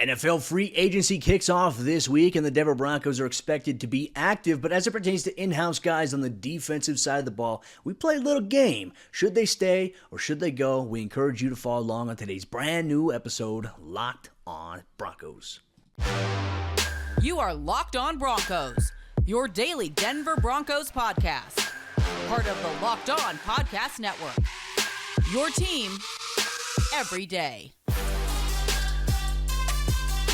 NFL free agency kicks off this week, and the Denver Broncos are expected to be active. But as it pertains to in-house guys on the defensive side of the ball, we play a little game. Should they stay or should they go? We encourage you to follow along on today's brand new episode, Locked on Broncos. You are Locked on Broncos, your daily Denver Broncos podcast. Part of the Locked on Podcast Network. Your team every day.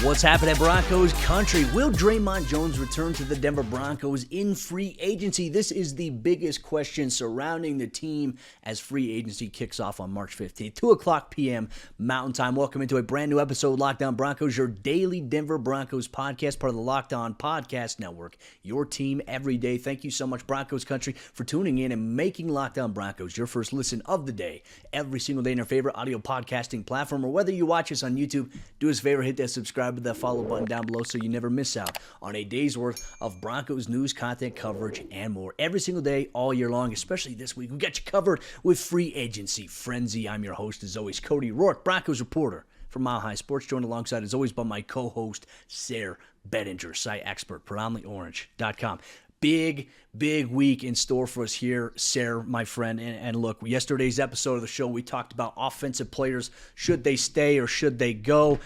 What's happening, Broncos country? Will Dre'Mont Jones return to the Denver Broncos in free agency? This is the biggest question surrounding the team as free agency kicks off on March 15th, 2 o'clock p.m. Mountain Time. Welcome into a brand new episode of Locked on Broncos, your daily Denver Broncos podcast, part of the Locked on Podcast Network, your team every day. Thank you so much, Broncos country, for tuning in and making Locked on Broncos your first listen of the day, every single day in your favorite audio podcasting platform, or whether you watch us on YouTube, do us a favor, hit that subscribe with that follow button down below so you never miss out on a day's worth of Broncos news, content, coverage, and more every single day, all year long, especially this week. We got you covered with free agency frenzy. I'm your host, as always, Cody Roark, Broncos reporter for Mile High Sports, joined alongside, as always, by my co-host, Sayre, Bedinger, site expert, predominantlyorange.com. Big week in store for us here, Sayre, my friend. And look, yesterday's episode of the show, we talked about offensive players. Should they stay or should they go?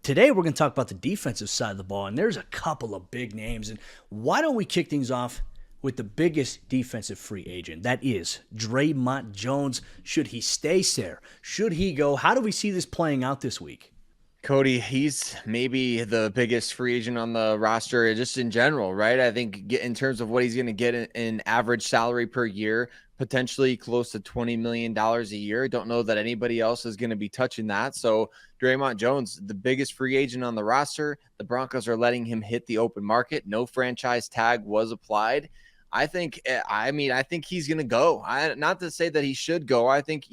Today, we're going to talk about the defensive side of the ball, and there's a couple of big names. And why don't we kick things off with the biggest defensive free agent? That is Dre'Mont Jones. Should he stay, Sayre? Should he go? How do we see this playing out this week? Cody, he's maybe the biggest free agent on the roster just in general, right? I think in terms of what he's going to get in average salary per year, potentially close to $20 million a year. Don't know that anybody else is going to be touching that. So Dre'Mont Jones, the biggest free agent on the roster. The Broncos are letting him hit the open market. No franchise tag was applied. I think he's going to go. Not to say that he should go. I think,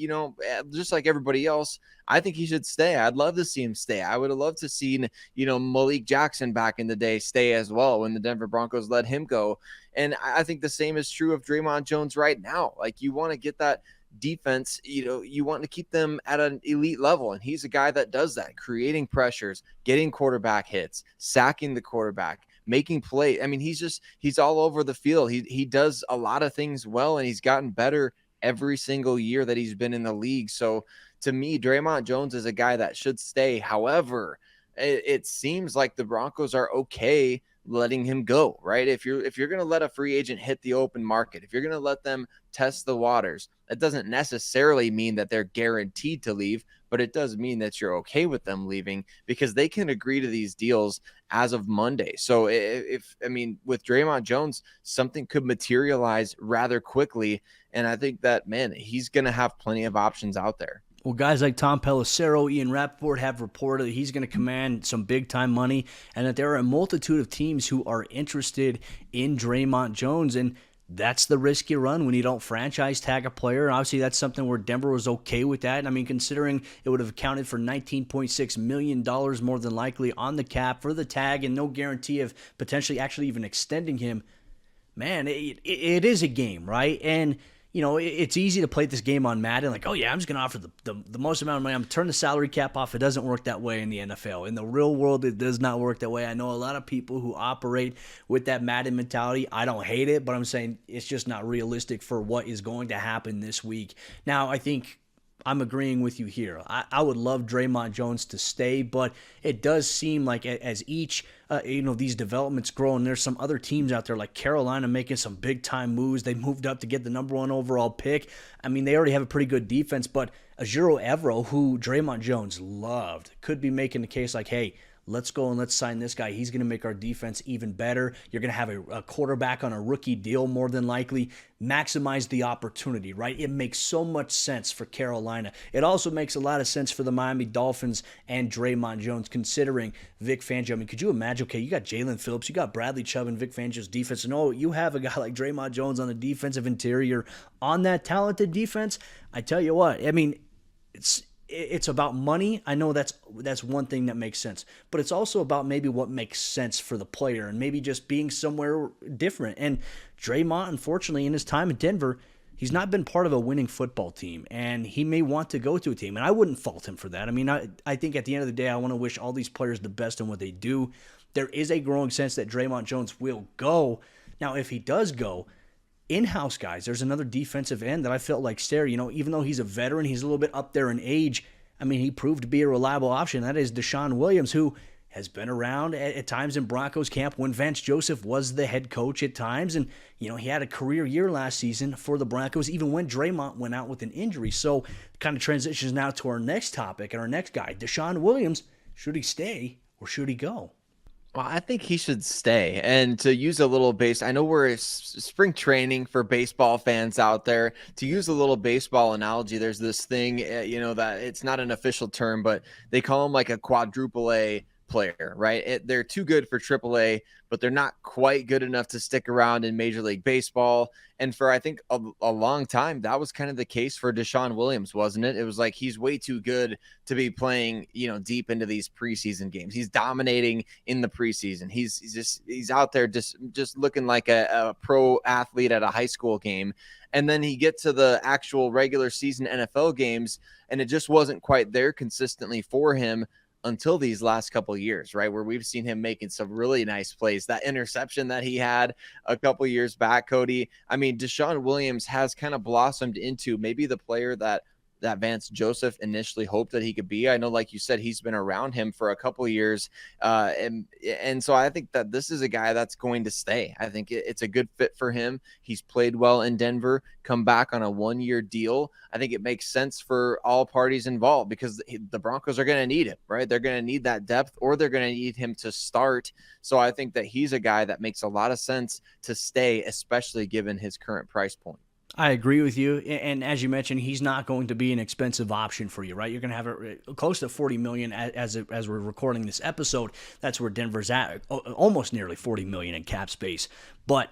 just like everybody else, I think he should stay. I'd love to see him stay. I would have loved to see, Malik Jackson back in the day stay as well when the Denver Broncos let him go. And I think the same is true of Dre'Mont Jones right now. Like, you want to get that defense, you want to keep them at an elite level. And he's a guy that does that, creating pressures, getting quarterback hits, sacking the quarterback, making play. I mean, he's all over the field. He does a lot of things well, and he's gotten better every single year that he's been in the league. So to me, Dre'Mont Jones is a guy that should stay. However, it seems like the Broncos are okay letting him go, right? If you're going to let a free agent hit the open market, if you're going to let them test the waters, that doesn't necessarily mean that they're guaranteed to leave, but it does mean that you're okay with them leaving because they can agree to these deals as of Monday. So with Dre'Mont Jones, something could materialize rather quickly. And I think that, he's going to have plenty of options out there. Well, guys like Tom Pelissero, Ian Rappaport have reported that he's going to command some big-time money and that there are a multitude of teams who are interested in Dre'Mont Jones, and that's the risk you run when you don't franchise tag a player. And obviously, that's something where Denver was okay with that. I mean, considering it would have accounted for $19.6 million more than likely on the cap for the tag and no guarantee of potentially actually even extending him, it is a game, right? And it's easy to play this game on Madden, like, oh yeah, I'm just going to offer the most amount of money. I'm going to turn the salary cap off. It doesn't work that way in the NFL. In the real world, it does not work that way. I know a lot of people who operate with that Madden mentality. I don't hate it, but I'm saying it's just not realistic for what is going to happen this week. Now, I think I'm agreeing with you here. I would love Dre'Mont Jones to stay, but it does seem like as each these developments grow, and there's some other teams out there like Carolina making some big time moves. They moved up to get the number 1 overall pick. I mean, they already have a pretty good defense, but Ajuro Evero, who Dre'Mont Jones loved, could be making the case like, hey, let's go and let's sign this guy. He's going to make our defense even better. You're going to have a quarterback on a rookie deal more than likely. Maximize the opportunity, right? It makes so much sense for Carolina. It also makes a lot of sense for the Miami Dolphins and Dre'Mont Jones, considering Vic Fangio. I mean, could you imagine, okay, you got Jalen Phillips, you got Bradley Chubb and Vic Fangio's defense, and you have a guy like Dre'Mont Jones on the defensive interior on that talented defense. I tell you what, I mean, it's about money. I know that's one thing that makes sense, but it's also about maybe what makes sense for the player and maybe just being somewhere different. And Dre'Mont, unfortunately, in his time in Denver, he's not been part of a winning football team, and he may want to go to a team, and I wouldn't fault him for that. I mean, I think at the end of the day, I want to wish all these players the best in what they do. There is a growing sense that Dre'Mont Jones will go. Now, if he does go, in-house guys, there's another defensive end that I felt like Sayre, even though he's a veteran, he's a little bit up there in age. I mean, he proved to be a reliable option. That is DeSean Williams, who has been around at times in Broncos camp when Vance Joseph was the head coach at times. And, he had a career year last season for the Broncos, even when Dre'Mont went out with an injury. So kind of transitions now to our next topic and our next guy, DeSean Williams. Should he stay or should he go? Well, I think he should stay. And to use a little I know we're spring training for baseball fans out there. To use a little baseball analogy, there's this thing, that it's not an official term, but they call him like a quadruple A player, right? They're too good for triple A, but they're not quite good enough to stick around in Major League Baseball. And for, I think, a long time, that was kind of the case for DeSean Williams, wasn't it? It was like he's way too good to be playing, deep into these preseason games. He's dominating in the preseason. He's out there just looking like a pro athlete at a high school game. And then he gets to the actual regular season NFL games, and it just wasn't quite there consistently for him until these last couple of years, right? Where we've seen him making some really nice plays. That interception that he had a couple of years back, Cody. I mean, DeSean Williams has kind of blossomed into maybe the player that Vance Joseph initially hoped that he could be. I know, like you said, he's been around him for a couple of years. And so I think that this is a guy that's going to stay. I think it's a good fit for him. He's played well in Denver, come back on a 1-year deal. I think it makes sense for all parties involved because the Broncos are going to need him, right? They're going to need that depth, or they're going to need him to start. So I think that he's a guy that makes a lot of sense to stay, especially given his current price point. I agree with you, and as you mentioned, he's not going to be an expensive option for you, right? You're going to have close to $40 million as we're recording this episode. That's where Denver's at, almost nearly $40 million in cap space. But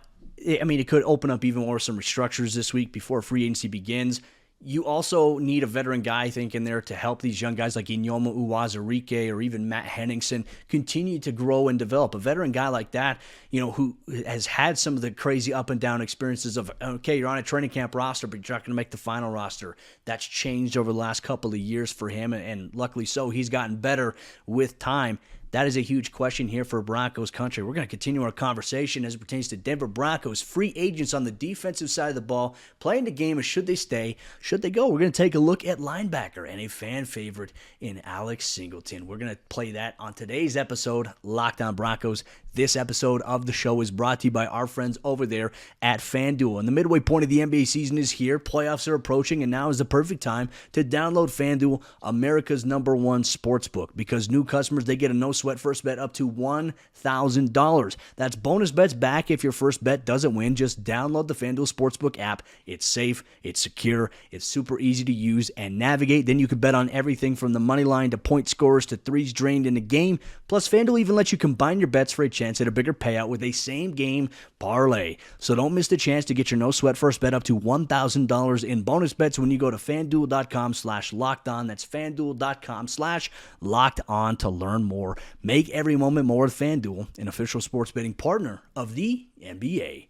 I mean, it could open up even more some restructures this week before free agency begins. You also need a veteran guy, I think, in there to help these young guys like Inyoma Uwazurike or even Matt Henningsen continue to grow and develop. A veteran guy like that, who has had some of the crazy up and down experiences of, okay, you're on a training camp roster, but you're not going to make the final roster. That's changed over the last couple of years for him, and luckily so, he's gotten better with time. That is a huge question here for Broncos country. We're going to continue our conversation as it pertains to Denver Broncos free agents on the defensive side of the ball, playing the game of should they stay, should they go. We're going to take a look at linebacker and a fan favorite in Alex Singleton. We're going to play that on today's episode, Locked On Broncos. This episode of the show is brought to you by our friends over there at FanDuel. And the midway point of the NBA season is here. Playoffs are approaching, and now is the perfect time to download FanDuel, America's #1 sportsbook, because new customers, they get a no-sweat first bet up to $1,000. That's bonus bets back if your first bet doesn't win. Just download the FanDuel Sportsbook app. It's safe, it's secure, it's super easy to use and navigate. Then you can bet on everything from the money line to point scores to threes drained in the game. Plus, FanDuel even lets you combine your bets for a chance at a bigger payout with a same-game parlay. So don't miss the chance to get your no-sweat first bet up to $1,000 in bonus bets when you go to FanDuel.com/LockedOn. That's FanDuel.com/LockedOn to learn more. Make every moment more with FanDuel, an official sports betting partner of the NBA.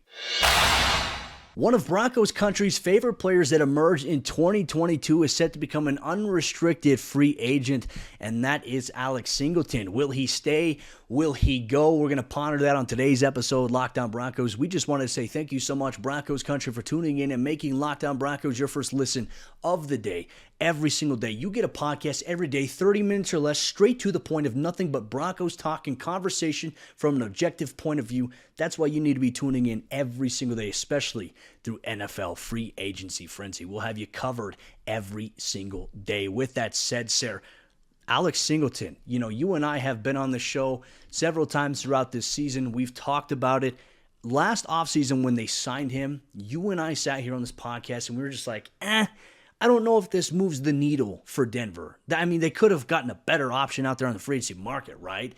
One of Broncos country's favorite players that emerged in 2022 is set to become an unrestricted free agent, and that is Alex Singleton. Will he stay? Will he go? We're going to ponder that on today's episode, Locked On Broncos. We just want to say thank you so much, Broncos country, for tuning in and making Locked On Broncos your first listen of the day. Every single day, you get a podcast every day, 30 minutes or less, straight to the point of nothing but Broncos talk and conversation from an objective point of view. That's why you need to be tuning in every single day, especially through NFL free agency frenzy. We'll have you covered every single day. With that said, Sayre, Alex Singleton, you and I have been on the show several times throughout this season. We've talked about it. Last offseason when they signed him, you and I sat here on this podcast and we were just like, I don't know if this moves the needle for Denver. I mean, they could have gotten a better option out there on the free agency market, right?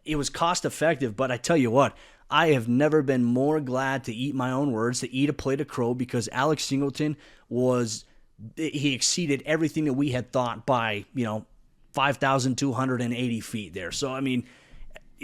It was cost effective, but I tell you what, I have never been more glad to eat my own words, to eat a plate of crow, because Alex Singleton he exceeded everything that we had thought by, 5,280 feet there. So, I mean,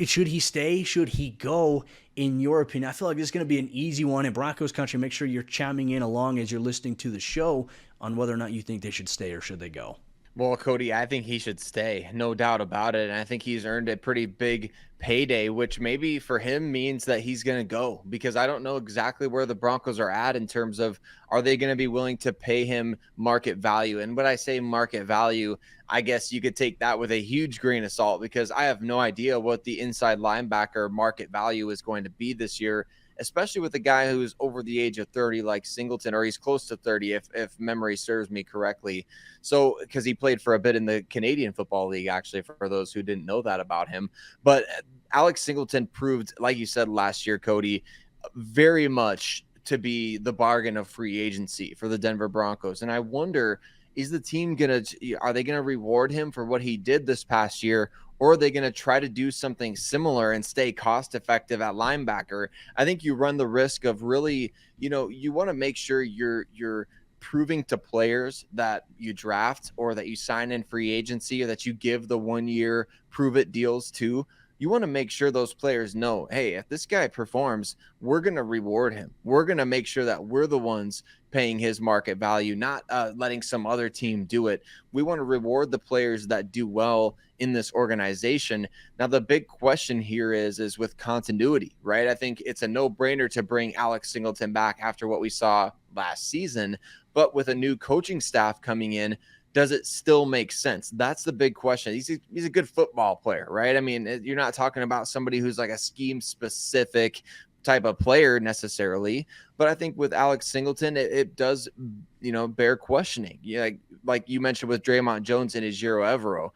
Should he stay? Should he go? In your opinion, I feel like this is going to be an easy one in Broncos country. Make sure you're chiming in along as you're listening to the show on whether or not you think they should stay or should they go. Well, Cody, I think he should stay, no doubt about it. And I think he's earned a pretty big payday, which maybe for him means that he's going to go, because I don't know exactly where the Broncos are at in terms of, are they going to be willing to pay him market value? And when I say market value, I guess you could take that with a huge grain of salt, because I have no idea what the inside linebacker market value is going to be this year, especially with a guy who's over the age of 30 like Singleton, or he's close to 30 if memory serves me correctly. So, because he played for a bit in the Canadian Football League, actually, for those who didn't know that about him. But Alex Singleton proved, like you said last year, Cody, very much to be the bargain of free agency for the Denver Broncos. And I wonder, is the team are they going to reward him for what he did this past year? Or are they going to try to do something similar and stay cost effective at linebacker? I think you run the risk of really, you want to make sure you're proving to players that you draft or that you sign in free agency, or that you give the 1 year prove it deals to. You want to make sure those players know, hey, if this guy performs, we're going to reward him. We're going to make sure that we're the ones paying his market value, not letting some other team do it. We want to reward the players that do well in this organization. Now, the big question here is with continuity, right? I think it's a no-brainer to bring Alex Singleton back after what we saw last season, but with a new coaching staff coming in, does it still make sense? That's the big question. He's a good football player, right? I mean, you're not talking about somebody who's like a scheme-specific type of player necessarily, but I think with Alex Singleton, it does, bear questioning. Yeah, like you mentioned with Dre'Mont Jones and Ejiro Evero.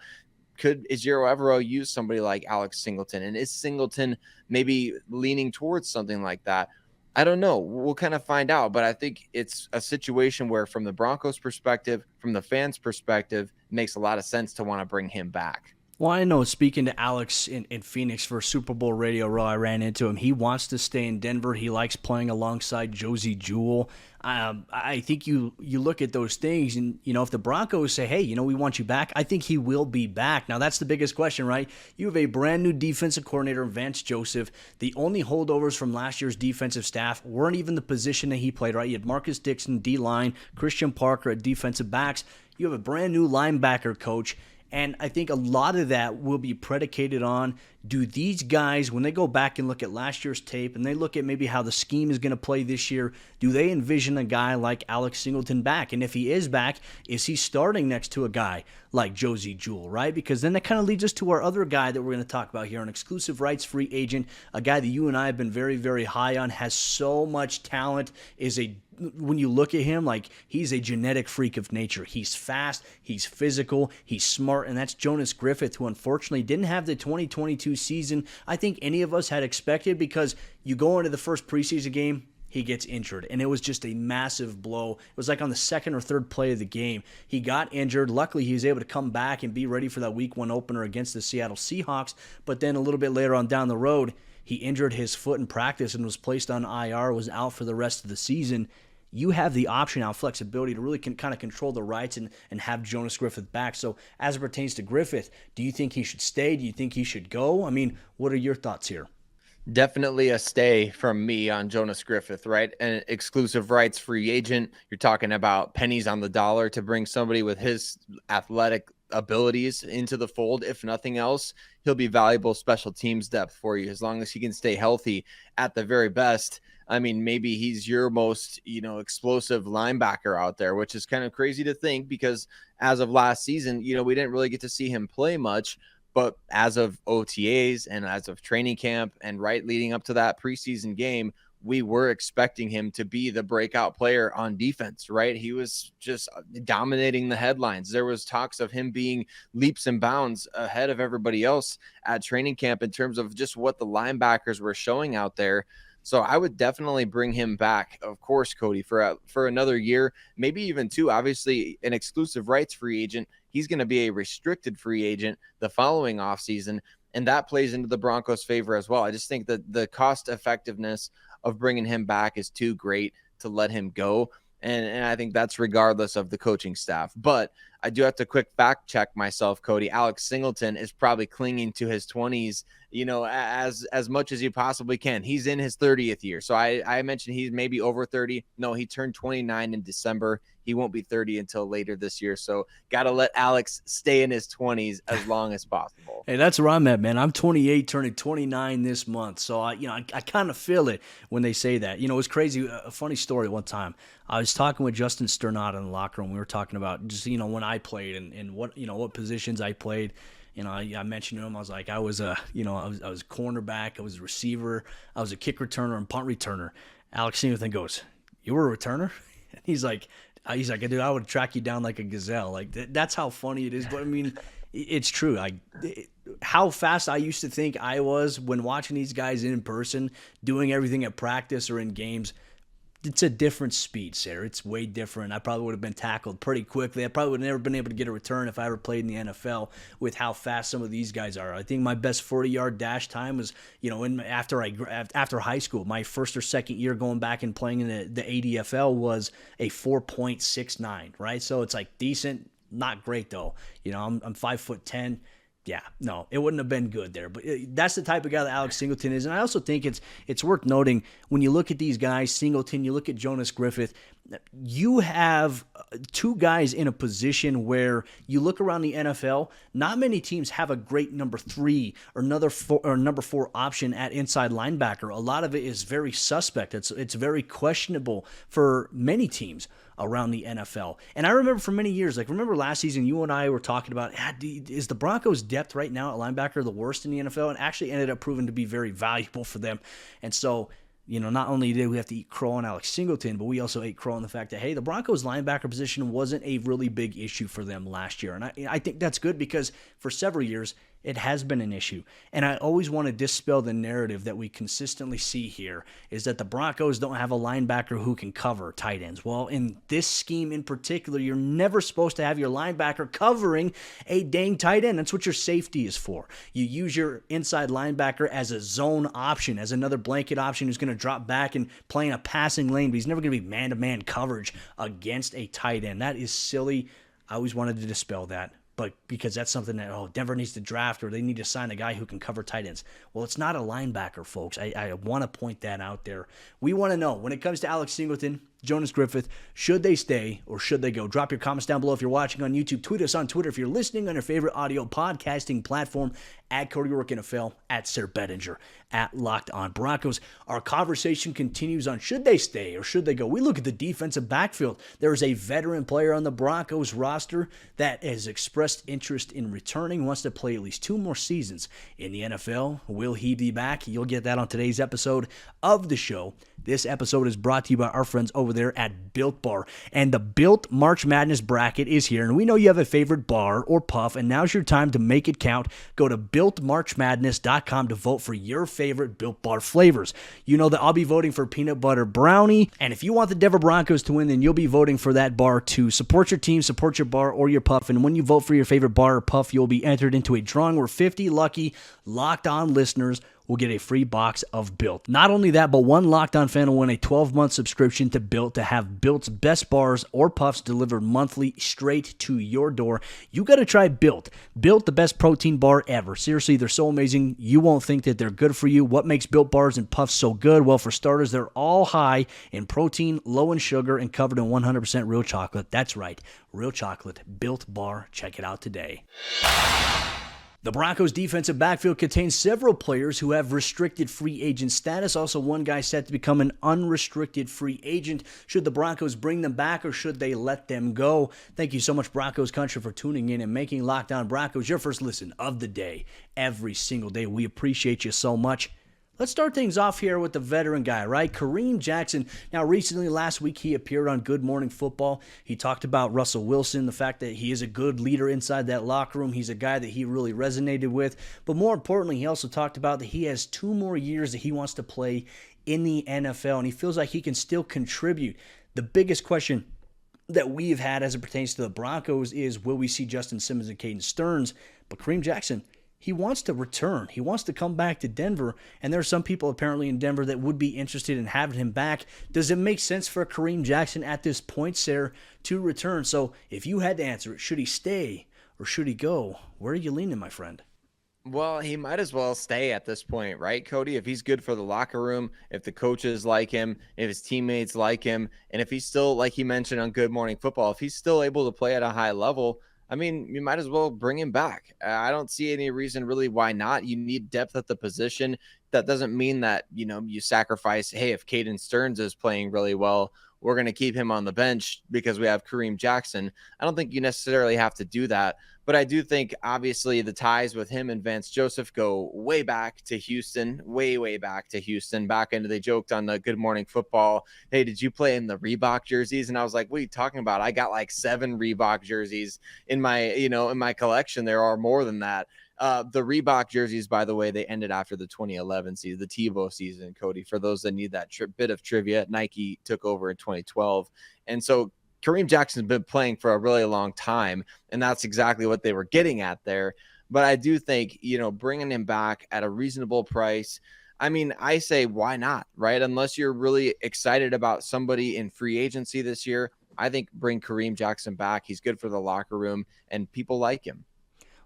Could Ejiro Evero use somebody like Alex Singleton? And is Singleton maybe leaning towards something like that? I don't know. We'll kind of find out, but I think it's a situation where, from the Broncos perspective, from the fans' perspective, it makes a lot of sense to want to bring him back. Well, I know, speaking to Alex in Phoenix for Super Bowl Radio Row, I ran into him. He wants to stay in Denver. He likes playing alongside Josie Jewell. I think you look at those things, and, if the Broncos say, hey, we want you back, I think he will be back. Now, that's the biggest question, right? You have a brand new defensive coordinator, Vance Joseph. The only holdovers from last year's defensive staff weren't even the position that he played, right? You had Marcus Dixon, D-line, Christian Parker at defensive backs. You have a brand new linebacker coach. And I think a lot of that will be predicated on, do these guys, when they go back and look at last year's tape and they look at maybe how the scheme is going to play this year, do they envision a guy like Alex Singleton back? And if he is back, is he starting next to a guy like Josie Jewell, right? Because then that kind of leads us to our other guy that we're going to talk about here, an exclusive rights free agent, a guy that you and I have been very, very high on, has so much talent, when you look at him, like, he's a genetic freak of nature. He's fast, he's physical, he's smart, and that's Jonas Griffith, who unfortunately didn't have the 2022 season I think any of us had expected, because you go into the first preseason game, he gets injured, and it was just a massive blow. It was like on the second or third play of the game. He got injured. Luckily, he was able to come back and be ready for that week 1 opener against the Seattle Seahawks, but then a little bit later on down the road, he injured his foot in practice and was placed on IR, was out for the rest of the season. You have the option now, flexibility, to really kind of control the rights and have Jonas Griffith back. So as it pertains to Griffith, do you think he should stay? Do you think he should go? I mean, what are your thoughts here? Definitely a stay from me on Jonas Griffith, right? An exclusive rights free agent. You're talking about pennies on the dollar to bring somebody with his athletic abilities into the fold. If nothing else, he'll be valuable special teams depth for you, as long as he can stay healthy at the very best. I mean, maybe he's your most, explosive linebacker out there, which is kind of crazy to think, because as of last season, we didn't really get to see him play much. But as of OTAs and as of training camp and right leading up to that preseason game, we were expecting him to be the breakout player on defense, right? He was just dominating the headlines. There was talks of him being leaps and bounds ahead of everybody else at training camp in terms of just what the linebackers were showing out there. So I would definitely bring him back, of course, Cody, for another year, maybe even 2. Obviously, an exclusive rights free agent. He's going to be a restricted free agent the following offseason, and that plays into the Broncos' favor as well. I just think that the cost effectiveness of bringing him back is too great to let him go. And I think that's regardless of the coaching staff. But I do have to quick fact check myself, Cody. Alex Singleton is probably clinging to his 20s, as much as he possibly can. He's in his 30th year. So I mentioned he's maybe over 30. No, he turned 29 in December. He won't be 30 until later this year. So got to let Alex stay in his 20s as long as possible. Hey, that's where I'm at, man. I'm 28, turning 29 this month. So I kind of feel it when they say that. It was crazy. A funny story one time. I was talking with Justin Sternot in the locker room. We were talking about just, when I played and what positions I played. I mentioned to him, I was like, I was a cornerback, I was a receiver, I was a kick returner and punt returner. Alex Singleton goes, "You were a returner?" And he's like, "Dude, I would track you down like a gazelle." Like that's how funny it is. But I mean, it's true. How fast I used to think I was when watching these guys in person, doing everything at practice or in games. It's a different speed, Sayre. It's way different. I probably would have been tackled pretty quickly. I probably would have never been able to get a return if I ever played in the NFL with how fast some of these guys are. I think my best 40-yard dash time was, after high school. My first or second year going back and playing in the ADFL was a 4.69, right? So it's like decent, not great though. I'm 5'10". Yeah, no, it wouldn't have been good there. But that's the type of guy that Alex Singleton is. And I also think it's worth noting when you look at these guys, Singleton, you look at Jonas Griffith, you have two guys in a position where you look around the NFL, not many teams have a great number 3 or number 4 option at inside linebacker. A lot of it is very suspect. It's very questionable for many teams around the NFL. And I remember for many years, remember last season, you and I were talking about, is the Broncos' depth right now at linebacker the worst in the NFL? And actually ended up proving to be very valuable for them. And so, not only did we have to eat crow on Alex Singleton, but we also ate crow on the fact that, hey, the Broncos' linebacker position wasn't a really big issue for them last year. And I think that's good because for several years, it has been an issue. And I always want to dispel the narrative that we consistently see here is that the Broncos don't have a linebacker who can cover tight ends. Well, in this scheme in particular, you're never supposed to have your linebacker covering a dang tight end. That's what your safety is for. You use your inside linebacker as a zone option, as another blanket option who's going to drop back and play in a passing lane, but he's never going to be man-to-man coverage against a tight end. That is silly. I always wanted to dispel that. But because that's something that, Denver needs to draft or they need to sign a guy who can cover tight ends. Well, it's not a linebacker, folks. I want to point that out there. We want to know, when it comes to Alex Singleton, Jonas Griffith, should they stay or should they go? Drop your comments down below if you're watching on YouTube. Tweet us on Twitter if you're listening on your favorite audio podcasting platform, at Cody Roark NFL, at Sayre Bedinger, at Locked On Broncos. Our conversation continues on should they stay or should they go. We look at the defensive backfield. There is a veteran player on the Broncos roster that has expressed interest in returning, wants to play at least 2 more seasons in the NFL. Will he be back? You'll get that on today's episode of the show. This episode is brought to you by our friends over there at Built Bar. And the Built March Madness bracket is here. And we know you have a favorite bar or puff, and now's your time to make it count. Go to BuiltMarchMadness.com to vote for your favorite Built Bar flavors. You know that I'll be voting for peanut butter brownie. And if you want the Denver Broncos to win, then you'll be voting for that bar to support your team, support your bar or your puff. And when you vote for your favorite bar or puff, you'll be entered into a drawing where 50 lucky Locked On listeners will get a free box of Built. Not only that, but one Locked On fan will win a 12-month subscription to Built to have Built's best bars or puffs delivered monthly straight to your door. You got to try Built. Built, the best protein bar ever. Seriously, they're so amazing. You won't think that they're good for you. What makes Built bars and puffs so good? Well, for starters, they're all high in protein, low in sugar, and covered in 100% real chocolate. That's right, real chocolate. Built Bar. Check it out today. The Broncos' defensive backfield contains several players who have restricted free agent status. Also, one guy set to become an unrestricted free agent. Should the Broncos bring them back or should they let them go? Thank you so much, Broncos Country, for tuning in and making Locked On Broncos your first listen of the day every single day. We appreciate you so much. Let's start things off here with the veteran guy, right? Kareem Jackson. Now, recently, last week, he appeared on Good Morning Football. He talked about Russell Wilson, the fact that he is a good leader inside that locker room. He's a guy that he really resonated with. But more importantly, he also talked about that he has 2 more years that he wants to play in the NFL, and he feels like he can still contribute. The biggest question that we've had as it pertains to the Broncos is, will we see Justin Simmons and Caden Stearns? But Kareem Jackson, he wants to return. He wants to come back to Denver, and there are some people apparently in Denver that would be interested in having him back. Does it make sense for Kareem Jackson at this point, Sayre, to return? So if you had to answer it, should he stay or should he go? Where are you leaning, my friend? Well, he might as well stay at this point, right, Cody? If he's good for the locker room, if the coaches like him, if his teammates like him, and if he's still, like he mentioned on Good Morning Football, if he's still able to play at a high level, I mean, you might as well bring him back. I don't see any reason really why not. You need depth at the position. That doesn't mean that, you sacrifice, hey, if Caden Stearns is playing really well, we're going to keep him on the bench because we have Kareem Jackson. I don't think you necessarily have to do that. But I do think, obviously, the ties with him and Vance Joseph go way back to Houston, way back to Houston. Back into, they joked on the Good Morning Football, hey, did you play in the Reebok jerseys? And I was like, what are you talking about? I got like 7 Reebok jerseys in my collection. There are more than that. The Reebok jerseys, by the way, they ended after the 2011 season, the TiVo season, Cody. For those that need that bit of trivia, Nike took over in 2012. And so Kareem Jackson's been playing for a really long time, and that's exactly what they were getting at there. But I do think, bringing him back at a reasonable price, I mean, I say, why not, right? Unless you're really excited about somebody in free agency this year, I think bring Kareem Jackson back. He's good for the locker room, and people like him.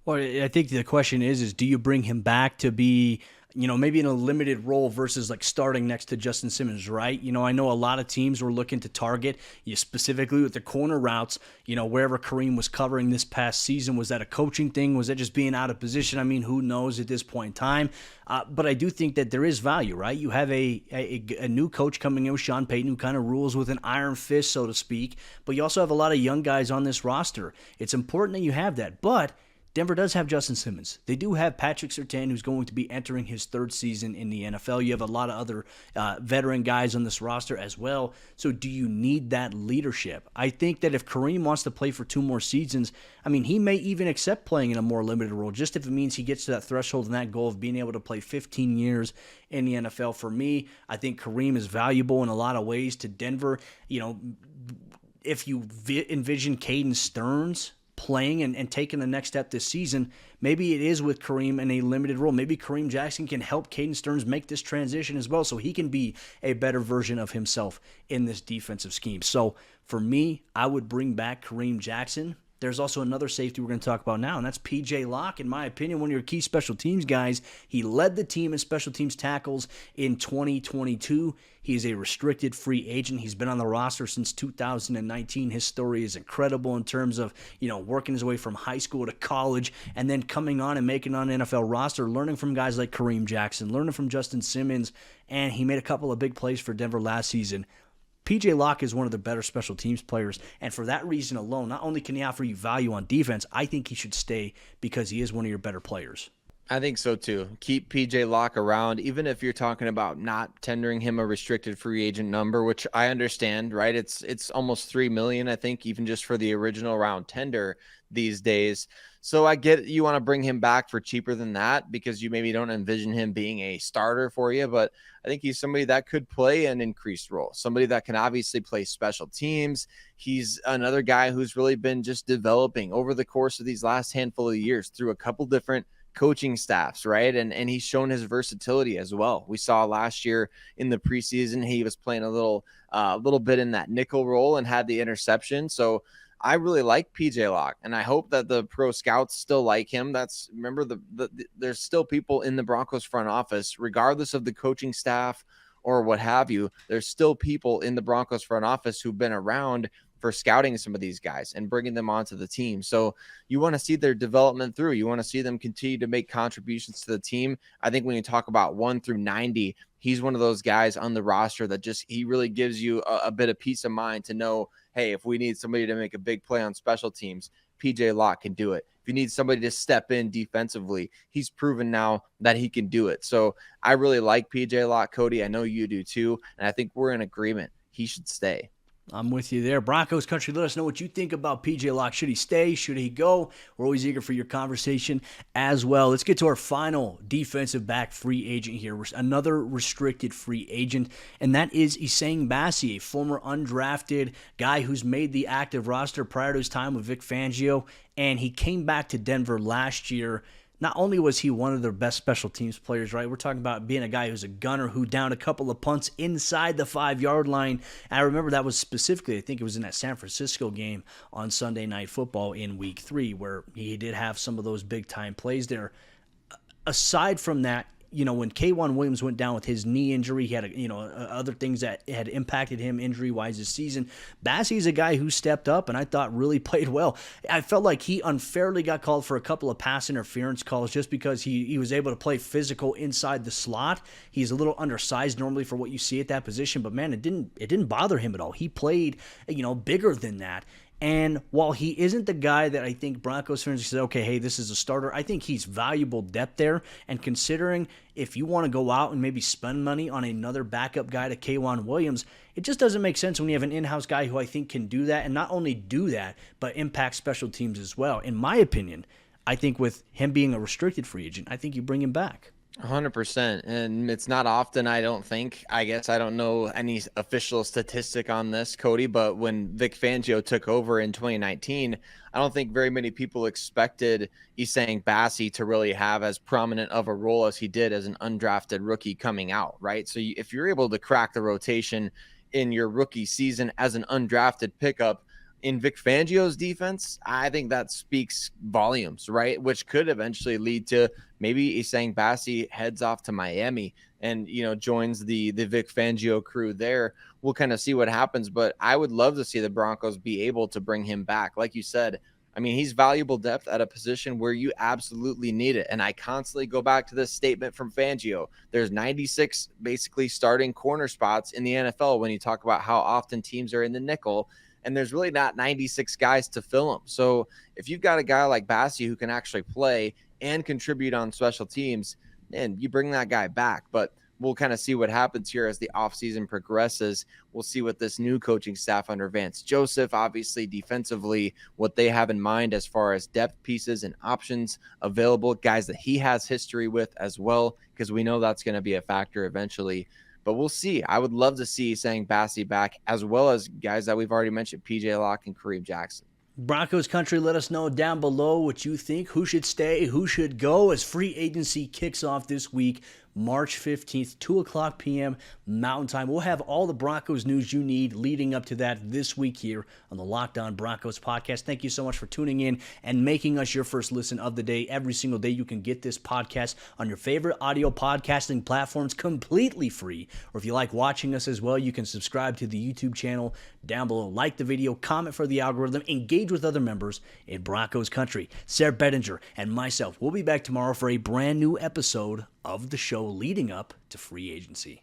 Well, I think the question is do you bring him back to be, maybe in a limited role versus like starting next to Justin Simmons, right? I know a lot of teams were looking to target you specifically with the corner routes, wherever Kareem was covering this past season. Was that a coaching thing? Was that just being out of position? I mean, who knows at this point in time? But I do think that there is value, right? You have a new coach coming in with Sean Payton who kind of rules with an iron fist, so to speak. But you also have a lot of young guys on this roster. It's important that you have that. But Denver does have Justin Simmons. They do have Patrick Surtain, who's going to be entering his 3rd season in the NFL. You have a lot of other veteran guys on this roster as well. So do you need that leadership? I think that if Kareem wants to play for 2 more seasons, I mean, he may even accept playing in a more limited role, just if it means he gets to that threshold and that goal of being able to play 15 years in the NFL. For me, I think Kareem is valuable in a lot of ways to Denver. If you envision Caden Stearns playing and taking the next step this season, maybe it is with Kareem in a limited role. Maybe Kareem Jackson can help Caden Stearns make this transition as well so he can be a better version of himself in this defensive scheme. So for me, I would bring back Kareem Jackson. There's also another safety we're going to talk about now, and that's P.J. Locke. In my opinion, one of your key special teams guys. He led the team in special teams tackles in 2022. He is a restricted free agent. He's been on the roster since 2019. His story is incredible in terms of, working his way from high school to college and then coming on and making on an NFL roster, learning from guys like Kareem Jackson, learning from Justin Simmons, and he made a couple of big plays for Denver last season. P.J. Locke is one of the better special teams players, and for that reason alone, not only can he offer you value on defense, I think he should stay because he is one of your better players. I think so too. Keep P.J. Locke around, even if you're talking about not tendering him a restricted free agent number, which I understand, right? It's almost $3 million, I think, even just for the original round tender these days. So I get you want to bring him back for cheaper than that because you maybe don't envision him being a starter for you, but I think he's somebody that could play an increased role, somebody that can obviously play special teams. He's another guy who's really been just developing over the course of these last handful of years through a couple different coaching staffs, right? And he's shown his versatility as well. We saw last year in the preseason, he was playing a little bit in that nickel role and had the interception. So I really like PJ Locke, and I hope that the pro scouts still like him. Remember there's still people in the Broncos front office, regardless of the coaching staff or what have you. There's still people in the Broncos front office who've been around for scouting some of these guys and bringing them onto the team. So you want to see their development through. You want to see them continue to make contributions to the team. I think when you talk about 1 through 90, he's one of those guys on the roster that he really gives you a bit of peace of mind to know, hey, if we need somebody to make a big play on special teams, PJ Locke can do it. If you need somebody to step in defensively, he's proven now that he can do it. So I really like PJ Locke, Cody. I know you do too. And I think we're in agreement. He should stay. I'm with you there. Broncos country, let us know what you think about PJ Locke. Should he stay? Should he go? We're always eager for your conversation as well. Let's get to our final defensive back free agent here. Another restricted free agent, and that is Essang Bassey, a former undrafted guy who's made the active roster prior to his time with Vic Fangio, and he came back to Denver last year. not only was he one of their best special teams players, right? We're talking about being a guy who's a gunner who downed a couple of punts inside the 5-yard line. And I remember that was specifically, I think it was in that San Francisco game on Sunday Night Football in Week 3, where he did have some of those big-time plays there. Aside from that, when K'Wan Williams went down with his knee injury, he had, other things that had impacted him injury-wise this season. Bassey's a guy who stepped up and I thought really played well. I felt like he unfairly got called for a couple of pass interference calls just because he was able to play physical inside the slot. He's a little undersized normally for what you see at that position, but man, it didn't bother him at all. He played, bigger than that. And while he isn't the guy that I think Broncos fans say, okay, hey, this is a starter, I think he's valuable depth there. And considering if you want to go out and maybe spend money on another backup guy to K'Wan Williams, it just doesn't make sense when you have an in-house guy who I think can do that, and not only do that, but impact special teams as well. In my opinion, I think with him being a restricted free agent, I think you bring him back. 100%. And it's not often, I don't think. I guess I don't know any official statistic on this, Cody, but when Vic Fangio took over in 2019, I don't think very many people expected Essang Bassey to really have as prominent of a role as he did as an undrafted rookie coming out, right? So if you're able to crack the rotation in your rookie season as an undrafted pickup in Vic Fangio's defense, I think that speaks volumes, right? Which could eventually lead to maybe Essang Bassey heads off to Miami and, joins the Vic Fangio crew there. We'll kind of see what happens, but I would love to see the Broncos be able to bring him back. Like you said, I mean, he's valuable depth at a position where you absolutely need it. And I constantly go back to this statement from Fangio. There's 96 basically starting corner spots in the NFL when you talk about how often teams are in the nickel. And there's really not 96 guys to fill them. So if you've got a guy like Bassey who can actually play and contribute on special teams, man, you bring that guy back. But we'll kind of see what happens here as the offseason progresses. We'll see what this new coaching staff under Vance Joseph, obviously defensively, what they have in mind as far as depth pieces and options available, guys that he has history with as well, because we know that's going to be a factor eventually. But we'll see. I would love to see Essang Bassey back, as well as guys that we've already mentioned, PJ Locke and Kareem Jackson. Broncos country, let us know down below what you think. Who should stay? Who should go? As free agency kicks off this week, March 15th, 2 o'clock p.m. Mountain Time. We'll have all the Broncos news you need leading up to that this week here on the Locked On Broncos podcast. Thank you so much for tuning in and making us your first listen of the day. Every single day you can get this podcast on your favorite audio podcasting platforms completely free. Or if you like watching us as well, you can subscribe to the YouTube channel down below. Like the video, comment for the algorithm, engage with other members in Broncos country. Sayre, Bedinger, and myself will be back tomorrow for a brand new episode of the show leading up to free agency.